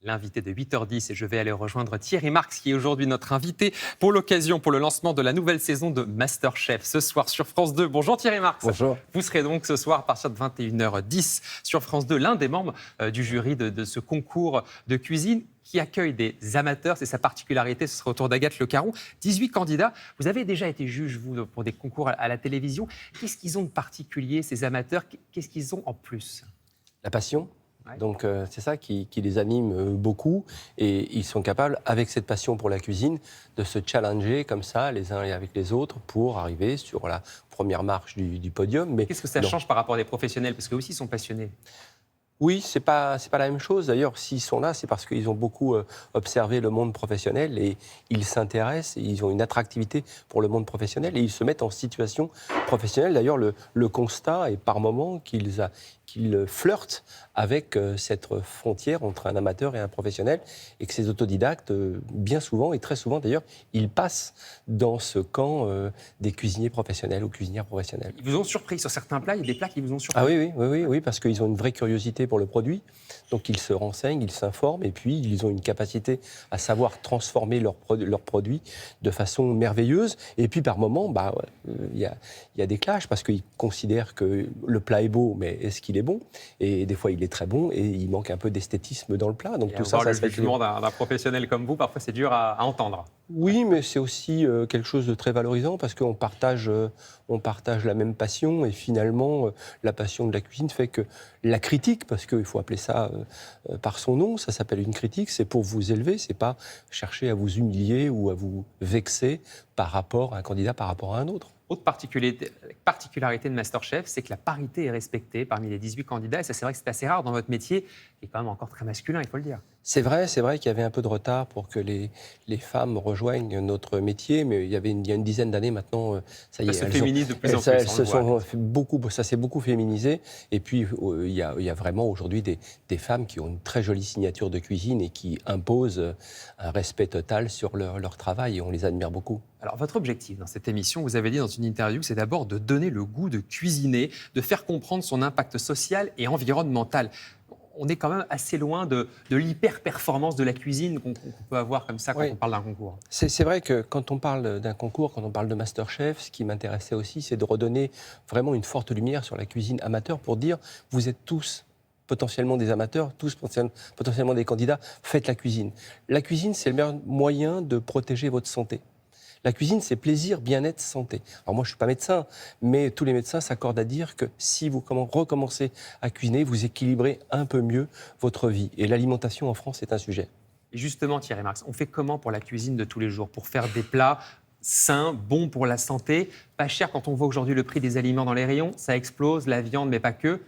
L'invité de 8h10 et je vais aller rejoindre Thierry Marx qui est aujourd'hui notre invité pour l'occasion, pour le lancement de la nouvelle saison de MasterChef ce soir sur France 2. Bonjour Thierry Marx. Bonjour. Vous serez donc ce soir à partir de 21h10 sur France 2, l'un des membres du jury de ce concours de cuisine qui accueille des amateurs. C'est sa particularité, ce sera autour d'Agathe Le Caron. 18 candidats. Vous avez déjà été juge, vous, pour des concours à la télévision. Qu'est-ce qu'ils ont de particulier, ces amateurs? Qu'est-ce qu'ils ont en plus? La passion. Ouais. Donc c'est ça qui les anime beaucoup et ils sont capables, avec cette passion pour la cuisine, de se challenger comme ça, les uns avec les autres, pour arriver sur la première marche du podium. Mais qu'est-ce que ça change par rapport à des professionnels? Parce qu'eux aussi sont passionnés. Oui, c'est pas la même chose. D'ailleurs, s'ils sont là, c'est parce qu'ils ont beaucoup observé le monde professionnel et ils s'intéressent, ils ont une attractivité pour le monde professionnel et ils se mettent en situation professionnelle. D'ailleurs, le constat est par moments qu'ils flirtent avec cette frontière entre un amateur et un professionnel et que ces autodidactes, bien souvent et très souvent d'ailleurs, ils passent dans ce camp des cuisiniers professionnels ou cuisinières professionnelles. Ils vous ont surpris sur certains plats? Il y a des plats qui vous ont surpris? Ah oui, parce qu'ils ont une vraie curiosité pour le produit. Donc ils se renseignent, ils s'informent et puis ils ont une capacité à savoir transformer leurs produits de façon merveilleuse. Et puis par moments, il y a des clashs parce qu'ils considèrent que le plat est beau, mais est-ce qu'il est bon? Et des fois il est très bon et il manque un peu d'esthétisme dans le plat. Donc et tout ça le se fait. jugement d'un professionnel comme vous, parfois c'est dur à entendre. Oui, mais c'est aussi quelque chose de très valorisant parce qu'on partage la même passion et finalement, la passion de la cuisine fait que la critique, parce qu'il faut appeler ça par son nom, ça s'appelle une critique, c'est pour vous élever, c'est pas chercher à vous humilier ou à vous vexer par rapport à un candidat, par rapport à un autre. Autre particularité de MasterChef, c'est que la parité est respectée parmi les 18 candidats. Et ça, c'est vrai que c'est assez rare dans votre métier, qui est quand même encore très masculin, il faut le dire. C'est vrai qu'il y avait un peu de retard pour que les femmes rejoignent notre métier, mais il y a une dizaine d'années maintenant, ça y est. Ça se féminise de plus en plus. Ça s'est beaucoup féminisé. Et puis, il y a vraiment aujourd'hui des femmes qui ont une très jolie signature de cuisine et qui imposent un respect total sur leur travail et on les admire beaucoup. Alors, votre objectif dans cette émission, vous avez dit dans une interview, c'est d'abord de donner le goût de cuisiner, de faire comprendre son impact social et environnemental. On est quand même assez loin de l'hyper-performance de la cuisine qu'on peut avoir comme ça quand on parle d'un concours. C'est vrai que quand on parle d'un concours, quand on parle de MasterChef, ce qui m'intéressait aussi, c'est de redonner vraiment une forte lumière sur la cuisine amateur pour dire, vous êtes tous potentiellement des amateurs, tous potentiellement des candidats, faites la cuisine. La cuisine, c'est le meilleur moyen de protéger votre santé. La cuisine, c'est plaisir, bien-être, santé. Alors moi, je ne suis pas médecin, mais tous les médecins s'accordent à dire que si vous recommencez à cuisiner, vous équilibrez un peu mieux votre vie. Et l'alimentation en France est un sujet. Et justement, Thierry Marx, on fait comment pour la cuisine de tous les jours, pour faire des plats sains, bons pour la santé, pas chers? Quand on voit aujourd'hui le prix des aliments dans les rayons, ça explose, la viande, mais pas que.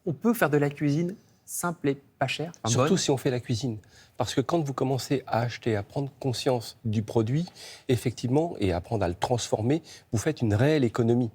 On peut faire de la cuisine simple et pas chère, surtout bonne. Si on fait la cuisine. Parce que quand vous commencez à acheter, à prendre conscience du produit, effectivement, et à apprendre à le transformer, vous faites une réelle économie.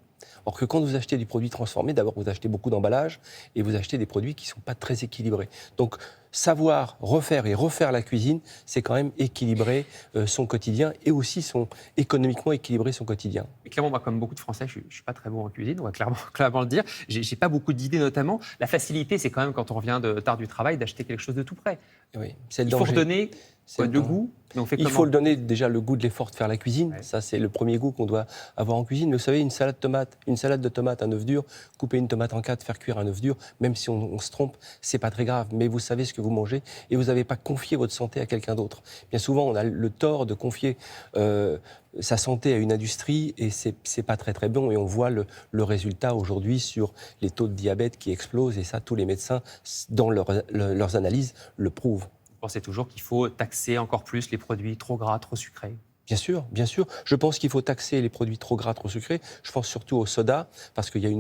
Or que quand vous achetez du produit transformé, d'abord vous achetez beaucoup d'emballage et vous achetez des produits qui ne sont pas très équilibrés. Donc savoir refaire et refaire la cuisine, c'est quand même équilibrer son quotidien et aussi économiquement équilibrer son quotidien. Mais clairement, moi, comme beaucoup de Français, je ne suis pas très bon en cuisine, on va clairement le dire. J'ai pas beaucoup d'idées notamment. La facilité, c'est quand même quand on revient tard du travail, d'acheter quelque chose de tout prêt. Oui, c'est le Il faut danger. redonner le goût, mais on fait comment? Il faut le donner déjà le goût de l'effort de faire la cuisine. Ouais. Ça, c'est le premier goût qu'on doit avoir en cuisine. Mais vous savez, une salade de tomates, un œuf dur, couper une tomate en 4, faire cuire un œuf dur, même si on se trompe, c'est pas très grave. Mais vous savez ce que vous mangez et vous n'avez pas confié votre santé à quelqu'un d'autre. Bien souvent, on a le tort de confier sa santé à une industrie et c'est pas très très bon. Et on voit le résultat aujourd'hui sur les taux de diabète qui explosent. Et ça, tous les médecins, dans leurs analyses, le prouvent. Vous pensez toujours qu'il faut taxer encore plus les produits trop gras, trop sucrés? Bien sûr, bien sûr. Je pense qu'il faut taxer les produits trop gras, trop sucrés. Je pense surtout au soda, parce qu'il y a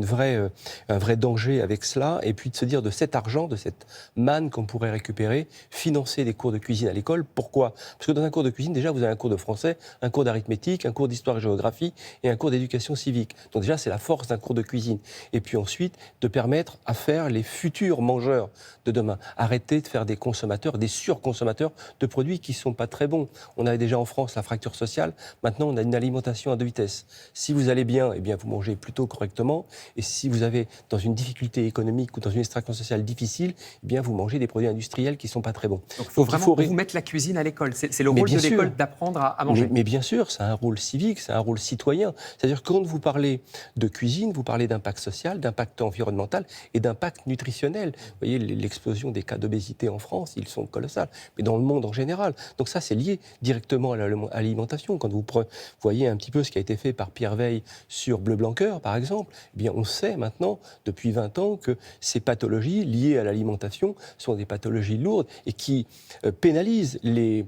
un vrai danger avec cela. Et puis de se dire de cet argent, de cette manne qu'on pourrait récupérer, financer des cours de cuisine à l'école. Pourquoi? Parce que dans un cours de cuisine, déjà, vous avez un cours de français, un cours d'arithmétique, un cours d'histoire et géographie et un cours d'éducation civique. Donc déjà, c'est la force d'un cours de cuisine. Et puis ensuite, de permettre à faire les futurs mangeurs de demain. Arrêter de faire des consommateurs, des surconsommateurs de produits qui ne sont pas très bons. On avait déjà en France la fracture sociale. Maintenant, on a une alimentation à deux vitesses. Si vous allez bien, eh bien, vous mangez plutôt correctement. Et si vous avez dans une difficulté économique ou dans une extraction sociale difficile, eh bien, vous mangez des produits industriels qui ne sont pas très bons. Donc, il faut vraiment vous mettre la cuisine à l'école. C'est le rôle de l'école d'apprendre à manger. Mais bien sûr, c'est un rôle civique, c'est un rôle citoyen. C'est-à-dire que quand vous parlez de cuisine, vous parlez d'impact social, d'impact environnemental et d'impact nutritionnel. Vous voyez, l'explosion des cas d'obésité en France, ils sont colossales, mais dans le monde en général. Donc ça, c'est lié directement à l'alimentation. Quand vous voyez un petit peu ce qui a été fait par Pierre Veille sur Bleu Blanc Cœur, par exemple, eh bien, on sait maintenant, depuis 20 ans, que ces pathologies liées à l'alimentation sont des pathologies lourdes et qui pénalisent les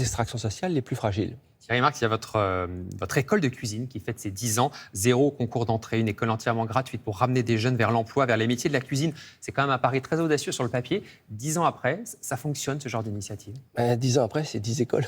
extractions sociales les plus fragiles. Thierry Marx, il y a votre école de cuisine qui fête ses 10 ans, 0 concours d'entrée, une école entièrement gratuite pour ramener des jeunes vers l'emploi, vers les métiers de la cuisine. C'est quand même un pari très audacieux sur le papier. 10 ans après, ça fonctionne ce genre d'initiative? 10 ans après, c'est 10 écoles.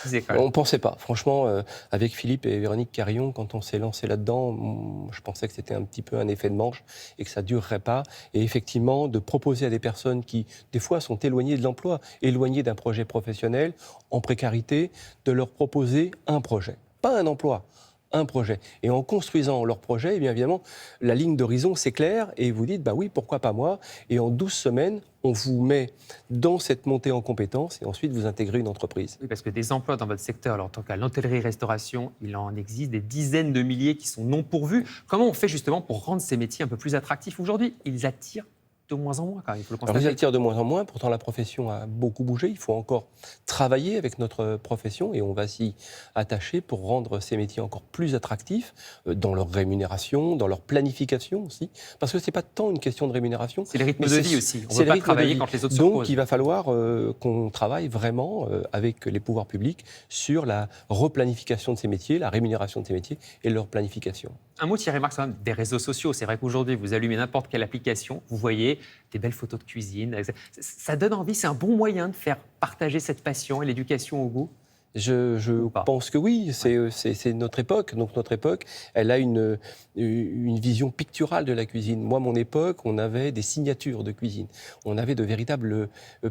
10 écoles. On ne pensait pas. Franchement, avec Philippe et Véronique Carillon, quand on s'est lancé là-dedans, je pensais que c'était un petit peu un effet de manche et que ça ne durerait pas. Et effectivement, de proposer à des personnes qui, des fois, sont éloignées de l'emploi, éloignées d'un projet professionnel, en précarité, de leur proposer un projet, pas un emploi, un projet. Et en construisant leur projet, eh bien évidemment, la ligne d'horizon s'éclaire et vous dites, bah oui, pourquoi pas moi? Et en 12 semaines, on vous met dans cette montée en compétences et ensuite vous intégrez une entreprise. Oui, parce que des emplois dans votre secteur, alors, en tant qu'à l'hôtellerie-restauration, il en existe des dizaines de milliers qui sont non pourvus. Comment on fait justement pour rendre ces métiers un peu plus attractifs aujourd'hui? Ils attirent de moins en moins, quand même, il faut le constater. Alors, ils attirent de moins en moins, pourtant la profession a beaucoup bougé. Il faut encore travailler avec notre profession et on va s'y attacher pour rendre ces métiers encore plus attractifs dans leur rémunération, dans leur planification aussi. Parce que ce n'est pas tant une question de rémunération. C'est le rythme de vie aussi. On ne peut pas travailler quand les autres se reposent. Donc il va falloir qu'on travaille vraiment avec les pouvoirs publics sur la replanification de ces métiers, la rémunération de ces métiers et leur planification. Un mot, Thierry Marx, quand même, des réseaux sociaux. C'est vrai qu'aujourd'hui, vous allumez n'importe quelle application, vous voyez des belles photos de cuisine. Ça donne envie, c'est un bon moyen de faire partager cette passion et l'éducation au goût. Je pense que oui, c'est notre époque. Donc notre époque, elle a une vision picturale de la cuisine. Moi, mon époque, on avait des signatures de cuisine. On avait de véritables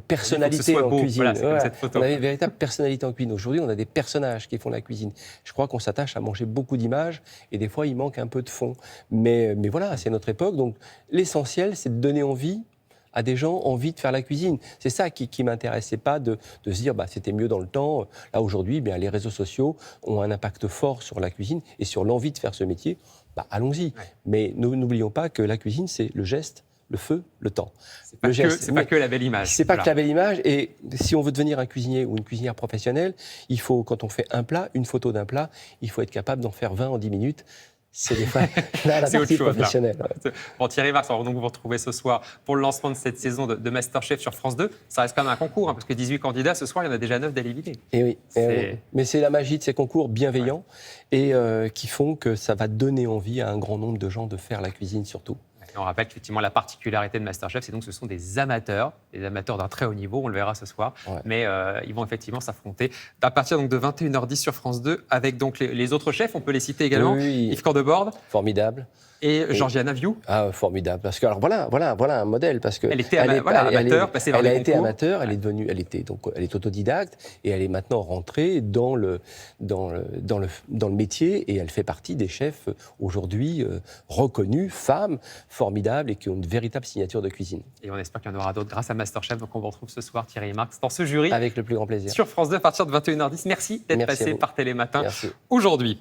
personnalités en cuisine. Voilà, cette photo. On avait de véritables personnalités en cuisine. Aujourd'hui, on a des personnages qui font la cuisine. Je crois qu'on s'attache à manger beaucoup d'images et des fois, il manque un peu de fond. Mais voilà, c'est notre époque. Donc l'essentiel, c'est de donner envie à des gens envie de faire la cuisine. C'est ça qui m'intéresse. C'est pas de se dire c'était mieux dans le temps. Là, aujourd'hui, les réseaux sociaux ont un impact fort sur la cuisine et sur l'envie de faire ce métier. Allons-y. Ouais. Mais n'oublions pas que la cuisine, c'est le geste, le feu, le temps. C'est pas que la belle image. C'est pas que la belle image. Et si on veut devenir un cuisinier ou une cuisinière professionnelle, il faut, quand on fait un plat, une photo d'un plat, il faut être capable d'en faire 20 en 10 minutes. C'est des fois là, la partie professionnelle. Ouais. Bon, Thierry Marx, on va donc vous retrouver ce soir pour le lancement de cette saison de MasterChef sur France 2. Ça reste quand même un concours, parce que 18 candidats, ce soir, il y en a déjà 9 d'éliminés. Et oui, mais c'est la magie de ces concours bienveillants et qui font que ça va donner envie à un grand nombre de gens de faire la cuisine surtout. On rappelle qu'effectivement, la particularité de MasterChef, c'est donc que ce sont des amateurs d'un très haut niveau, on le verra ce soir, mais ils vont effectivement s'affronter à partir donc, de 21h10 sur France 2, avec donc les autres chefs, on peut les citer également, Yves Cordebord. Formidable. Et Georgiana Viou. Ah, formidable. Parce que, alors voilà un modèle. Parce que elle était amateur, passée vers les concours. Elle a été amateur, elle est autodidacte et elle est maintenant rentrée dans le métier et elle fait partie des chefs aujourd'hui reconnus, femmes formidables et qui ont une véritable signature de cuisine. Et on espère qu'il y en aura d'autres grâce à MasterChef. Donc on vous retrouve ce soir, Thierry Marx, dans ce jury. Avec le plus grand plaisir. Sur France 2 à partir de 21h10. Merci d'être passé par Télématin aujourd'hui.